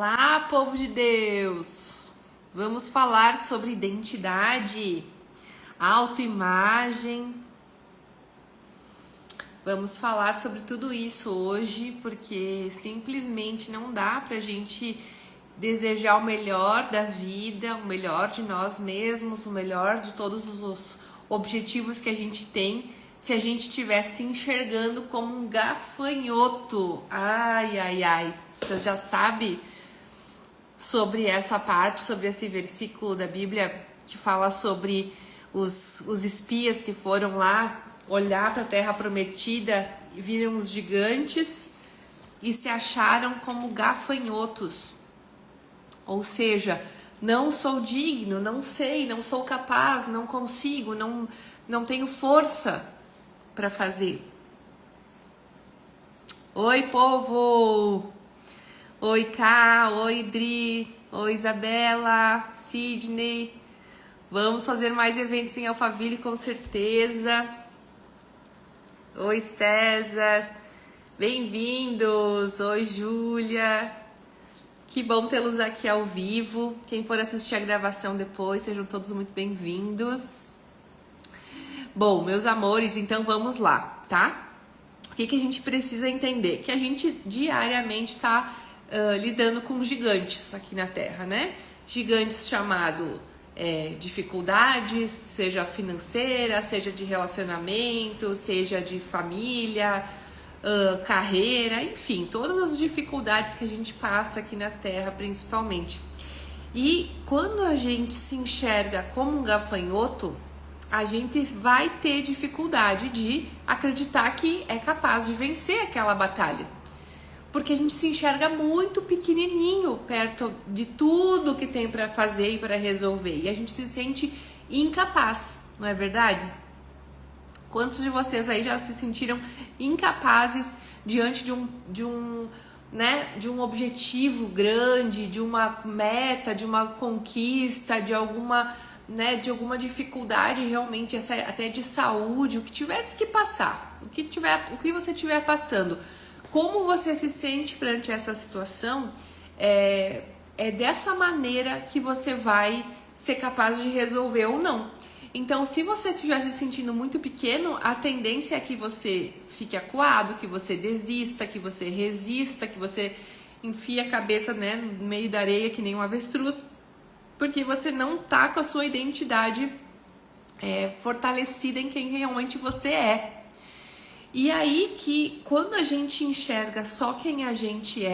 Olá, povo de Deus! Vamos falar sobre identidade, autoimagem. Vamos falar sobre tudo isso hoje, porque simplesmente não dá pra gente desejar o melhor da vida, o melhor de nós mesmos, o melhor de todos os objetivos que a gente tem, se a gente estiver se enxergando como um gafanhoto. Ai, ai, ai. Você já sabe sobre essa parte, sobre esse versículo da Bíblia que fala sobre os espias que foram lá olhar para a terra prometida e viram os gigantes e se acharam como gafanhotos. Ou seja, não sou digno, não sei, não sou capaz, não consigo, não tenho força para fazer. Oi, povo! Oi, Ká, oi, Dri, oi, Isabela, Sidney. Vamos fazer mais eventos em Alphaville, com certeza. Oi, César. Bem-vindos. Oi, Júlia. Que bom tê-los aqui ao vivo. Quem for assistir a gravação depois, sejam todos muito bem-vindos. Bom, meus amores, então vamos lá, tá? O que a gente precisa entender? Que a gente diariamente está lidando com gigantes aqui na Terra, né? Gigantes chamado dificuldades, seja financeira, seja de relacionamento, seja de família, carreira, enfim, todas as dificuldades que a gente passa aqui na Terra, principalmente. E quando a gente se enxerga como um gafanhoto, a gente vai ter dificuldade de acreditar que é capaz de vencer aquela batalha. Porque a gente se enxerga muito pequenininho perto de tudo que tem para fazer e para resolver. E a gente se sente incapaz, não é verdade? Quantos de vocês aí já se sentiram incapazes diante de um objetivo grande, de uma meta, de uma conquista, de alguma dificuldade realmente, até de saúde, o que tivesse que passar, o que você estiver passando? Como você se sente perante essa situação, é dessa maneira que você vai ser capaz de resolver ou não. Então, se você estiver se sentindo muito pequeno, a tendência é que você fique acuado, que você desista, que você resista, que você enfie a cabeça, no meio da areia que nem um avestruz, porque você não tá com a sua identidade fortalecida em quem realmente você é. E aí que quando a gente enxerga só quem a gente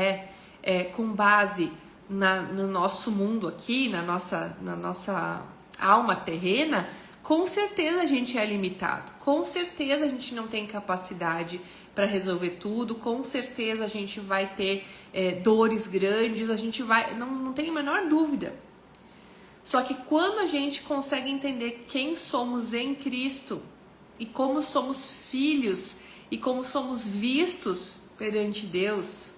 com base no nosso mundo aqui, na nossa alma terrena, com certeza a gente é limitado, com certeza a gente não tem capacidade para resolver tudo, com certeza a gente vai ter dores grandes, a gente não tem a menor dúvida. Só que quando a gente consegue entender quem somos em Cristo e como somos filhos e como somos vistos perante Deus,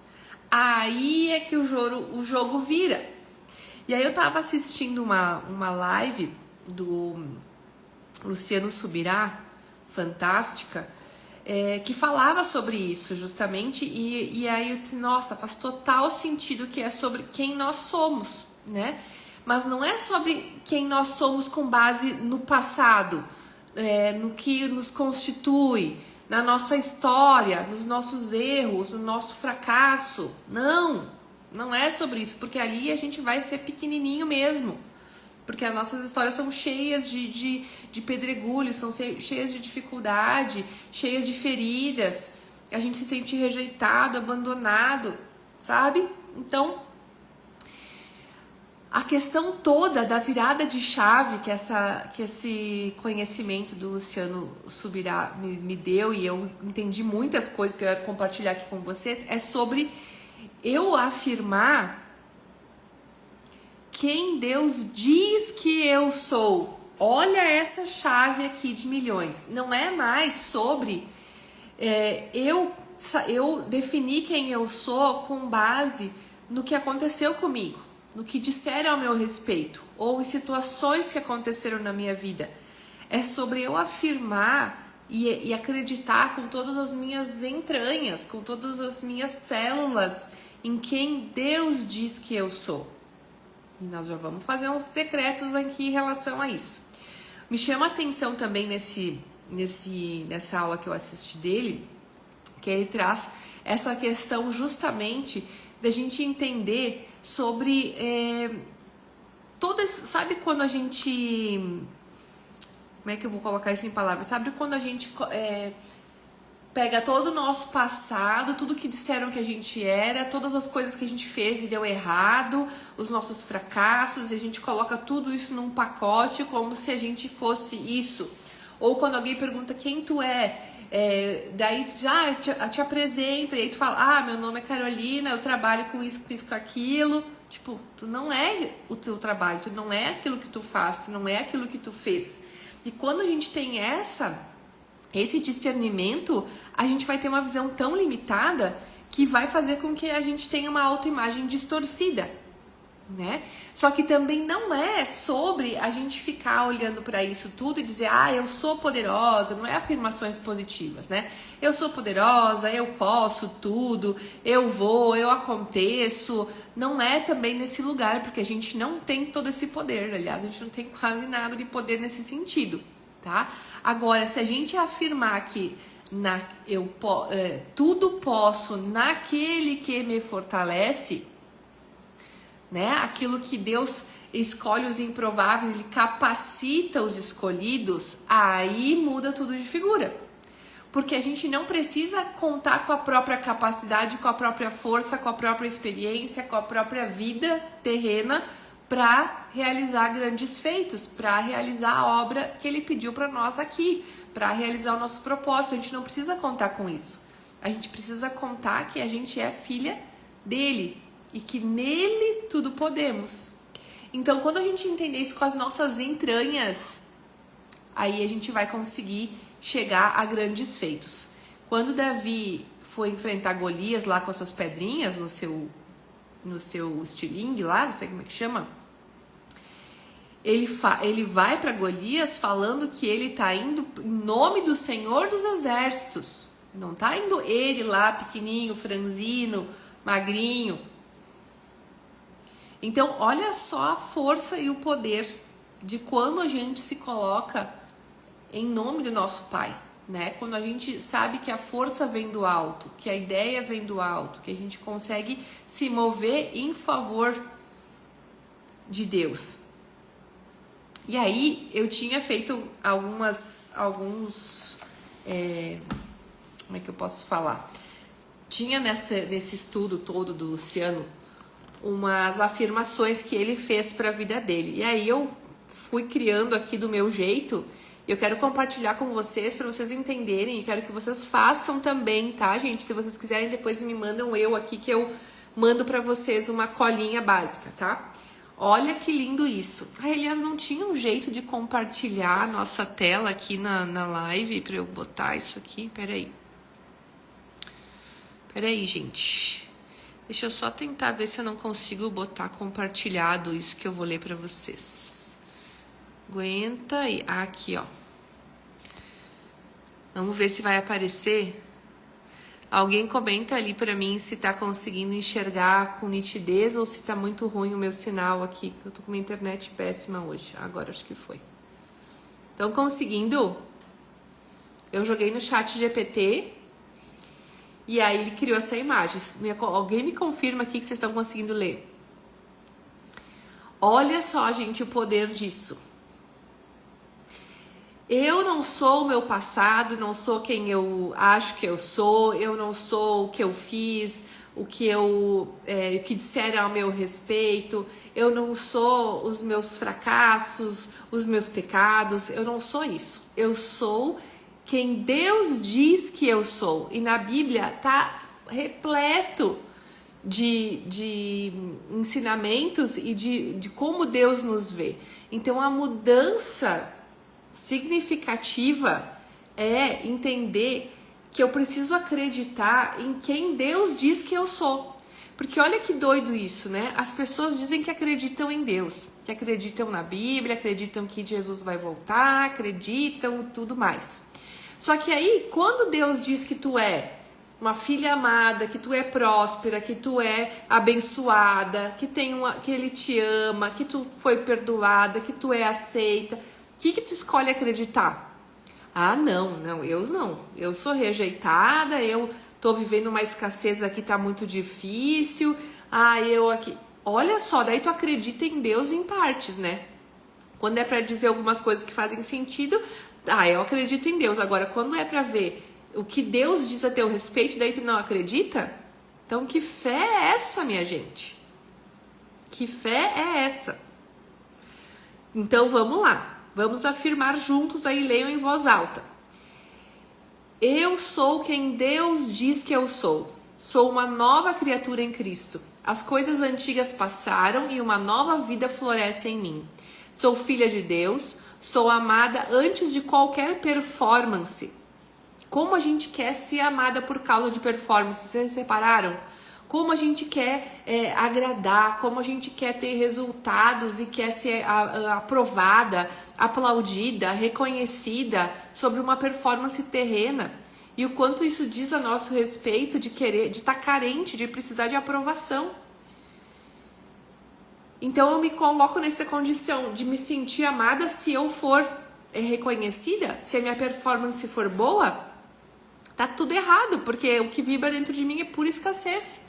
aí é que o jogo vira. E aí eu tava assistindo uma live do Luciano Subirá, fantástica, que falava sobre isso justamente, e aí eu disse, nossa, faz total sentido que é sobre quem nós somos, né? Mas não é sobre quem nós somos com base no passado, no que nos constitui, na nossa história, nos nossos erros, no nosso fracasso. Não é sobre isso, porque ali a gente vai ser pequenininho mesmo. Porque as nossas histórias são cheias de pedregulhos, são cheias de dificuldade, cheias de feridas. A gente se sente rejeitado, abandonado, sabe? Então, a questão toda da virada de chave que esse conhecimento do Luciano Subirá me deu, e eu entendi muitas coisas que eu quero compartilhar aqui com vocês, é sobre eu afirmar quem Deus diz que eu sou. Olha essa chave aqui de milhões. Não é mais sobre eu definir quem eu sou com base no que aconteceu comigo, no que disseram ao meu respeito, ou em situações que aconteceram na minha vida. É sobre eu afirmar e acreditar com todas as minhas entranhas, com todas as minhas células em quem Deus diz que eu sou. E nós já vamos fazer uns decretos aqui em relação a isso. Me chama a atenção também nessa aula que eu assisti dele, que ele traz essa questão justamente da gente entender sobre sabe quando a gente, como é que eu vou colocar isso em palavras? Sabe quando a gente pega todo o nosso passado, tudo que disseram que a gente era, todas as coisas que a gente fez e deu errado, os nossos fracassos, e a gente coloca tudo isso num pacote como se a gente fosse isso. Ou quando alguém pergunta quem tu é, daí já te apresenta, e aí tu fala, meu nome é Carolina, eu trabalho com isso, com aquilo. Tipo, tu não é o teu trabalho, tu não é aquilo que tu faz, tu não é aquilo que tu fez. E quando a gente tem esse discernimento, a gente vai ter uma visão tão limitada que vai fazer com que a gente tenha uma autoimagem distorcida, né? Só que também não é sobre a gente ficar olhando para isso tudo e dizer, eu sou poderosa, não é afirmações positivas, né? Eu sou poderosa, eu posso tudo, eu vou, eu aconteço. Não é também nesse lugar, porque a gente não tem todo esse poder, aliás, a gente não tem quase nada de poder nesse sentido, tá? Agora, se a gente afirmar que tudo posso naquele que me fortalece, né? Aquilo que Deus escolhe os improváveis, Ele capacita os escolhidos, aí muda tudo de figura. Porque a gente não precisa contar com a própria capacidade, com a própria força, com a própria experiência, com a própria vida terrena para realizar grandes feitos, para realizar a obra que Ele pediu para nós aqui, para realizar o nosso propósito. A gente não precisa contar com isso. A gente precisa contar que a gente é filha dele e que nele tudo podemos. Então, quando a gente entender isso com as nossas entranhas, aí a gente vai conseguir chegar a grandes feitos. Quando Davi foi enfrentar Golias lá com as suas pedrinhas no seu estilingue lá, não sei como é que chama, ele vai para Golias falando que ele tá indo em nome do Senhor dos Exércitos. Não tá indo ele lá pequenininho, franzino, magrinho. Então, olha só a força e o poder de quando a gente se coloca em nome do nosso Pai, né? Quando a gente sabe que a força vem do alto, que a ideia vem do alto, que a gente consegue se mover em favor de Deus. E aí, eu tinha feito alguns, como é que eu posso falar? Tinha nesse estudo todo do Luciano umas afirmações que ele fez para a vida dele. E aí eu fui criando aqui do meu jeito. Eu quero compartilhar com vocês para vocês entenderem e quero que vocês façam também, tá, gente? Se vocês quiserem, depois me mandam aqui que eu mando para vocês uma colinha básica, tá? Olha que lindo isso. Elias, não tinha um jeito de compartilhar a nossa tela aqui na live para eu botar isso aqui? Peraí, gente. Deixa eu só tentar ver se eu não consigo botar compartilhado isso que eu vou ler para vocês. Aguenta aí. Aqui, ó. Vamos ver se vai aparecer. Alguém comenta ali para mim se tá conseguindo enxergar com nitidez ou se tá muito ruim o meu sinal aqui. Eu tô com uma internet péssima hoje. Agora acho que foi. Estão conseguindo? Eu joguei no chat GPT. E aí ele criou essa imagem. Alguém me confirma aqui que vocês estão conseguindo ler. Olha só, gente, o poder disso. Eu não sou o meu passado, não sou quem eu acho que eu não sou o que eu fiz, o que disseram ao meu respeito, eu não sou os meus fracassos, os meus pecados, eu não sou isso. Eu sou quem Deus diz que eu sou. E na Bíblia está repleto de ensinamentos e de como Deus nos vê. Então a mudança significativa é entender que eu preciso acreditar em quem Deus diz que eu sou. Porque olha que doido isso, né? As pessoas dizem que acreditam em Deus, que acreditam na Bíblia, acreditam que Jesus vai voltar, acreditam tudo mais. Só que aí, quando Deus diz que tu é uma filha amada, que tu é próspera, que tu é abençoada, que ele te ama, que tu foi perdoada, que tu é aceita. O que tu escolhe acreditar? Ah, não, eu sou rejeitada, eu tô vivendo uma escassez aqui, tá muito difícil. Ah, eu aqui. Olha só, daí tu acredita em Deus em partes, né? Quando é pra dizer algumas coisas que fazem sentido, eu acredito em Deus. Agora, quando é pra ver o que Deus diz a teu respeito, daí tu não acredita? Então, que fé é essa, minha gente? Que fé é essa? Então, vamos lá. Vamos afirmar juntos aí, leiam em voz alta. Eu sou quem Deus diz que eu sou. Sou uma nova criatura em Cristo. As coisas antigas passaram e uma nova vida floresce em mim. Sou filha de Deus, sou amada antes de qualquer performance. Como a gente quer ser amada por causa de performance, vocês separaram? Como a gente quer agradar, como a gente quer ter resultados e quer ser aprovada, aplaudida, reconhecida sobre uma performance terrena. E o quanto isso diz a nosso respeito de querer, de estar carente, de precisar de aprovação. Então eu me coloco nessa condição de me sentir amada se eu for reconhecida, se a minha performance for boa, tá tudo errado, porque o que vibra dentro de mim é pura escassez.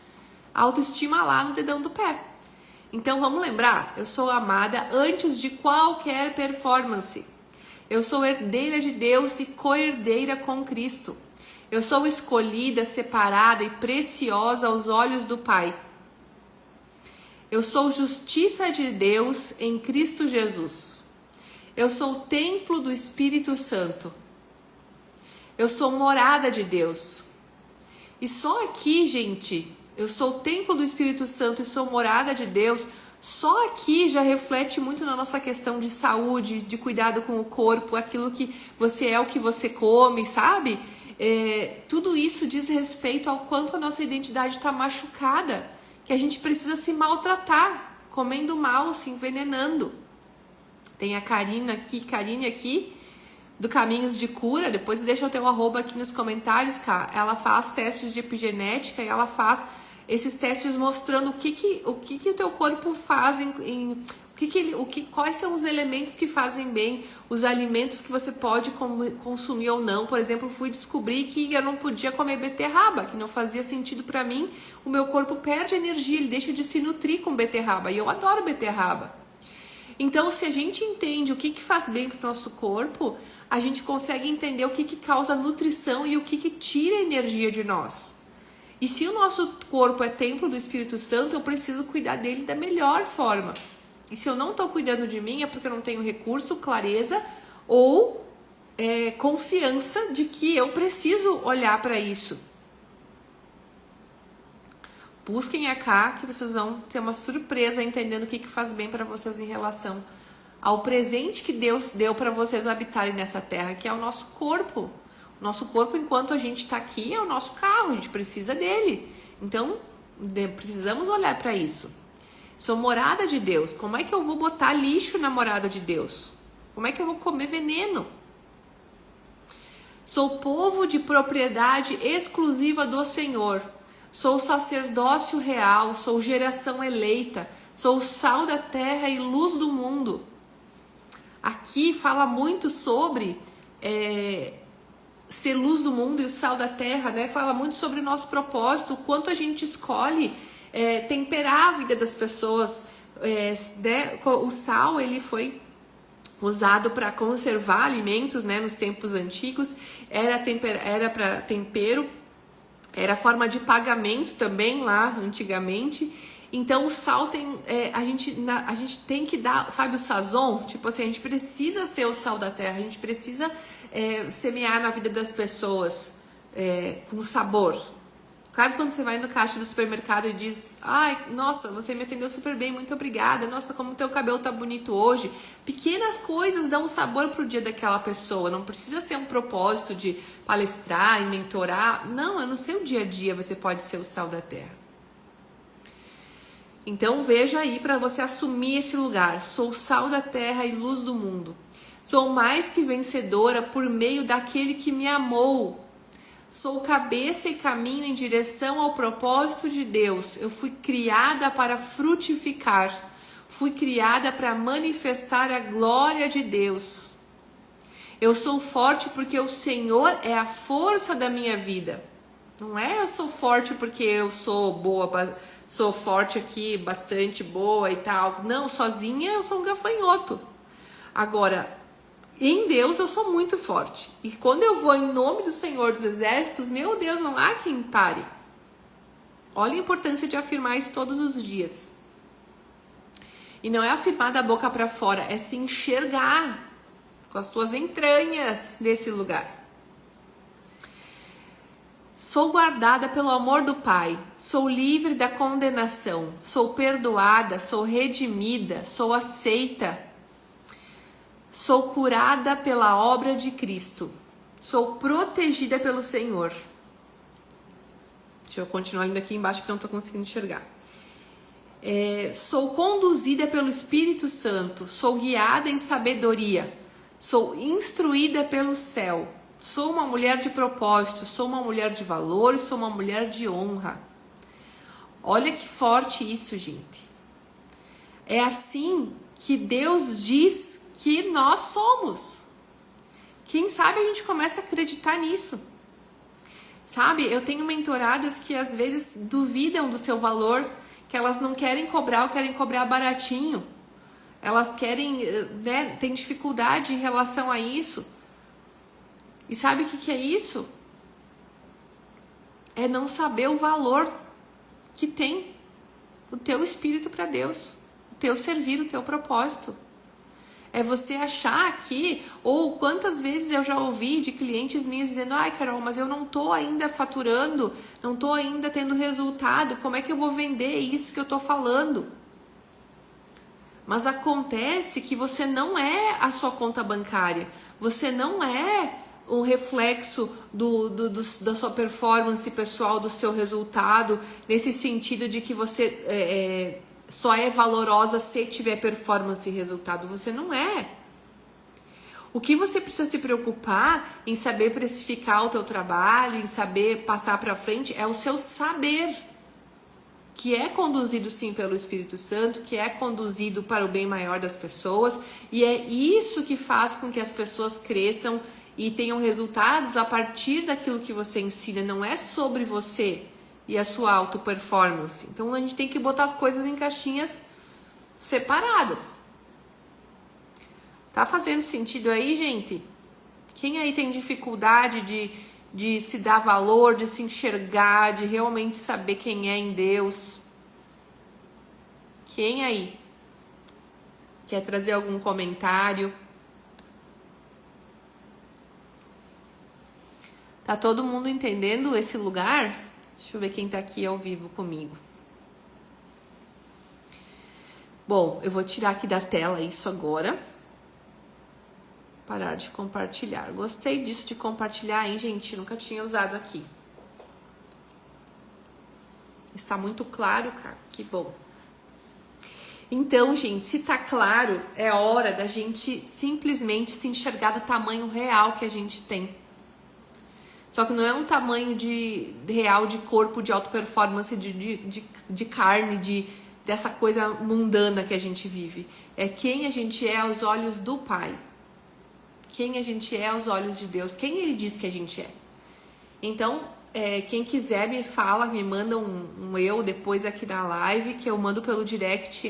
Autoestima lá no dedão do pé. Então vamos lembrar, eu sou amada antes de qualquer performance. Eu sou herdeira de Deus e co-herdeira com Cristo. Eu sou escolhida, separada e preciosa aos olhos do Pai. Eu sou justiça de Deus em Cristo Jesus. Eu sou o templo do Espírito Santo. Eu sou morada de Deus. E só aqui, gente, eu sou o templo do Espírito Santo e sou morada de Deus. Só aqui já reflete muito na nossa questão de saúde, de cuidado com o corpo, aquilo que você é, o que você come, sabe? Tudo isso diz respeito ao quanto a nossa identidade está machucada, que a gente precisa se maltratar, comendo mal, se envenenando. Tem a Karine aqui, do Caminhos de Cura, depois deixa o teu arroba aqui nos comentários, cara. Ela faz testes de epigenética e ela faz esses testes mostrando o que o teu corpo faz quais são os elementos que fazem bem, os alimentos que você pode consumir ou não. Por exemplo, fui descobrir que eu não podia comer beterraba, que não fazia sentido para mim. O meu corpo perde energia, ele deixa de se nutrir com beterraba, e eu adoro beterraba. Então, se a gente entende o que faz bem para o nosso corpo, a gente consegue entender o que causa nutrição e o que tira energia de nós. E se o nosso corpo é templo do Espírito Santo, eu preciso cuidar dele da melhor forma. E se eu não estou cuidando de mim, é porque eu não tenho recurso, clareza ou confiança de que eu preciso olhar para isso. Busquem cá que vocês vão ter uma surpresa entendendo o que faz bem para vocês em relação ao presente que Deus deu para vocês habitarem nessa terra, que é o nosso corpo. O nosso corpo, enquanto a gente está aqui, é o nosso carro, a gente precisa dele. Então, precisamos olhar para isso. Sou morada de Deus. Como é que eu vou botar lixo na morada de Deus? Como é que eu vou comer veneno? Sou povo de propriedade exclusiva do Senhor. Sou sacerdócio real, sou geração eleita, sou sal da terra e luz do mundo. Aqui fala muito sobre ser luz do mundo e o sal da terra, né? Fala muito sobre o nosso propósito, o quanto a gente escolhe temperar a vida das pessoas. O sal, ele foi usado para conservar alimentos, né? Nos tempos antigos, era para tempero, era forma de pagamento também lá antigamente. Então o sal tem, a gente tem que dar, sabe, o sazon, tipo assim, a gente precisa ser o sal da terra, a gente precisa semear na vida das pessoas com sabor. Sabe quando você vai no caixa do supermercado e diz: ai, nossa, você me atendeu super bem, muito obrigada, nossa, como teu cabelo tá bonito hoje. Pequenas coisas dão sabor pro dia daquela pessoa, não precisa ser um propósito de palestrar e mentorar. Não, no seu dia a dia você pode ser o sal da terra. Então veja aí para você assumir esse lugar. Sou sal da terra e luz do mundo. Sou mais que vencedora por meio daquele que me amou. Sou cabeça e caminho em direção ao propósito de Deus. Eu fui criada para frutificar. Fui criada para manifestar a glória de Deus. Eu sou forte porque o Senhor é a força da minha vida. Não é eu sou forte porque eu sou boa, sou forte aqui, bastante boa e tal. Não, sozinha eu sou um gafanhoto. Agora, em Deus eu sou muito forte. E quando eu vou em nome do Senhor dos Exércitos, meu Deus, não há quem pare. Olha a importância de afirmar isso todos os dias. E não é afirmar da boca para fora, é se enxergar com as tuas entranhas nesse lugar. Sou guardada pelo amor do Pai, sou livre da condenação, sou perdoada, sou redimida, sou aceita, sou curada pela obra de Cristo, sou protegida pelo Senhor. Deixa eu continuar lendo aqui embaixo que não estou conseguindo enxergar. Sou conduzida pelo Espírito Santo, sou guiada em sabedoria, sou instruída pelo céu. Sou uma mulher de propósito, sou uma mulher de valores, sou uma mulher de honra. Olha que forte isso, gente. É assim que Deus diz que nós somos. Quem sabe a gente começa a acreditar nisso. Sabe, eu tenho mentoradas que às vezes duvidam do seu valor, que elas não querem cobrar ou querem cobrar baratinho. Elas querem, né, tem dificuldade em relação a isso. E sabe o que é isso? É não saber o valor que tem o teu espírito para Deus, o teu servir, o teu propósito. É você achar que, ou quantas vezes eu já ouvi de clientes minhos dizendo: ai, Carol, mas eu não tô ainda faturando, não tô ainda tendo resultado, como é que eu vou vender isso que eu tô falando? Mas acontece que você não é a sua conta bancária, você não é um reflexo da sua performance pessoal, do seu resultado, nesse sentido de que você só é valorosa se tiver performance e resultado. Você não é. O que você precisa se preocupar em saber precificar o teu trabalho, em saber passar para frente, é o seu saber, que é conduzido sim pelo Espírito Santo, que é conduzido para o bem maior das pessoas, e é isso que faz com que as pessoas cresçam e tenham resultados a partir daquilo que você ensina. Não é sobre você e a sua auto-performance. Então a gente tem que botar as coisas em caixinhas separadas. Tá fazendo sentido aí, gente? Quem aí tem dificuldade de se dar valor, de se enxergar, de realmente saber quem é em Deus? Quem aí quer trazer algum comentário? Tá todo mundo entendendo esse lugar? Deixa eu ver quem tá aqui ao vivo comigo. Bom, eu vou tirar aqui da tela isso agora. Parar de compartilhar. Gostei disso de compartilhar, hein, gente? Nunca tinha usado aqui. Está muito claro, cara? Que bom. Então, gente, se tá claro, é hora da gente simplesmente se enxergar do tamanho real que a gente tem. Só que não é um tamanho real de corpo, de alta performance, de carne, dessa coisa mundana que a gente vive. É quem a gente é aos olhos do Pai. Quem a gente é aos olhos de Deus. Quem Ele diz que a gente é. Então, quem quiser me fala, me manda um eu depois aqui na live, que eu mando pelo direct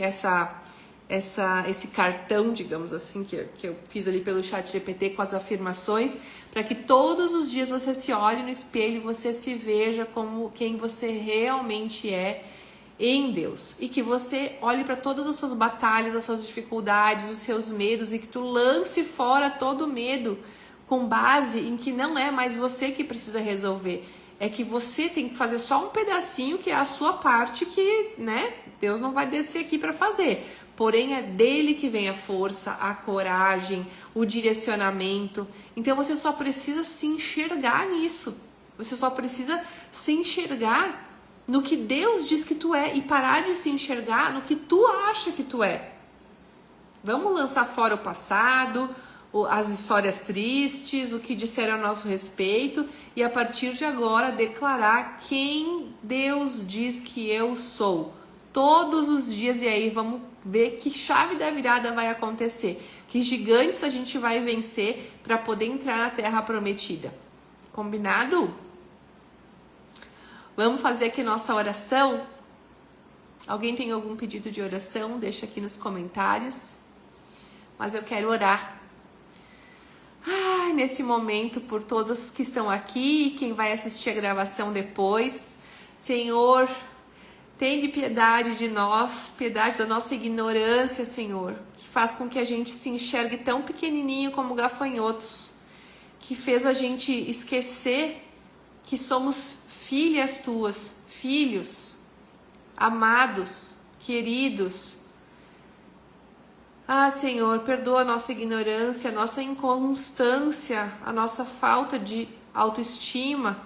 esse cartão, digamos assim, que eu fiz ali pelo chat GPT com as afirmações, para que todos os dias você se olhe no espelho e você se veja como quem você realmente é em Deus. E que você olhe para todas as suas batalhas, as suas dificuldades, os seus medos, e que tu lance fora todo medo com base em que não é mais você que precisa resolver. É que você tem que fazer só um pedacinho, que é a sua parte, que, né, Deus não vai descer aqui para fazer. Porém, é dele que vem a força, a coragem, o direcionamento. Então, você só precisa se enxergar nisso. Você só precisa se enxergar no que Deus diz que tu é e parar de se enxergar no que tu acha que tu é. Vamos lançar fora o passado, as histórias tristes, o que disseram a nosso respeito, e a partir de agora declarar quem Deus diz que eu sou. Todos os dias, e aí vamos ver que chave da virada vai acontecer, que gigantes a gente vai vencer para poder entrar na terra prometida. Combinado? Vamos fazer aqui nossa oração? Alguém tem algum pedido de oração? Deixa aqui nos comentários. Mas eu quero orar. Ai, nesse momento, por todos que estão aqui e quem vai assistir a gravação depois. Senhor, tende piedade de nós, piedade da nossa ignorância, Senhor, que faz com que a gente se enxergue tão pequenininho como gafanhotos, que fez a gente esquecer que somos filhas tuas, filhos, amados, queridos. Ah, Senhor, perdoa a nossa ignorância, a nossa inconstância, a nossa falta de autoestima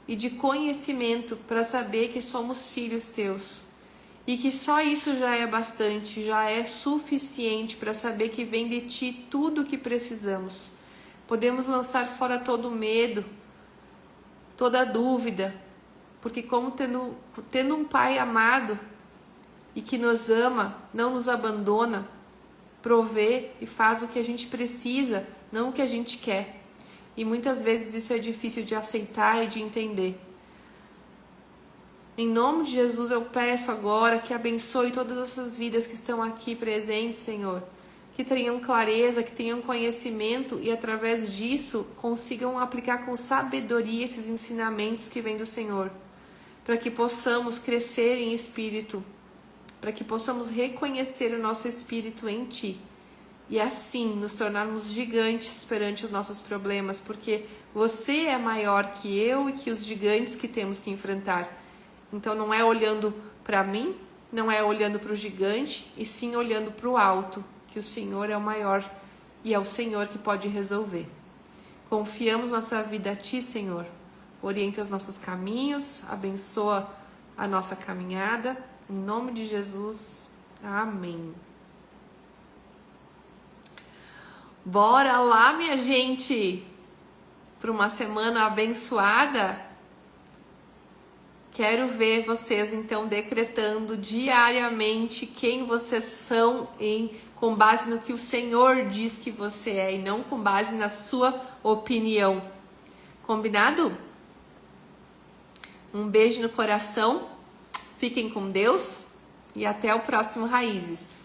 e de conhecimento para saber que somos filhos teus. E que só isso já é bastante, já é suficiente para saber que vem de ti tudo o que precisamos. Podemos lançar fora todo o medo, toda a dúvida, porque como tendo um Pai amado e que nos ama, não nos abandona, provê e faz o que a gente precisa, não o que a gente quer. E muitas vezes isso é difícil de aceitar e de entender. Em nome de Jesus eu peço agora que abençoe todas essas vidas que estão aqui presentes, Senhor. Que tenham clareza, que tenham conhecimento e através disso consigam aplicar com sabedoria esses ensinamentos que vêm do Senhor. Para que possamos crescer em espírito, para que possamos reconhecer o nosso espírito em Ti e assim nos tornarmos gigantes perante os nossos problemas, porque Você é maior que eu e que os gigantes que temos que enfrentar. Então não é olhando para mim, não é olhando para o gigante, e sim olhando para o alto, que o Senhor é o maior e é o Senhor que pode resolver. Confiamos nossa vida a Ti, Senhor. Orienta os nossos caminhos, abençoa a nossa caminhada. Em nome de Jesus, amém. Bora lá, minha gente, para uma semana abençoada. Quero ver vocês, então, decretando diariamente quem vocês são com base no que o Senhor diz que você é e não com base na sua opinião. Combinado? Um beijo no coração. Fiquem com Deus e até o próximo Raízes.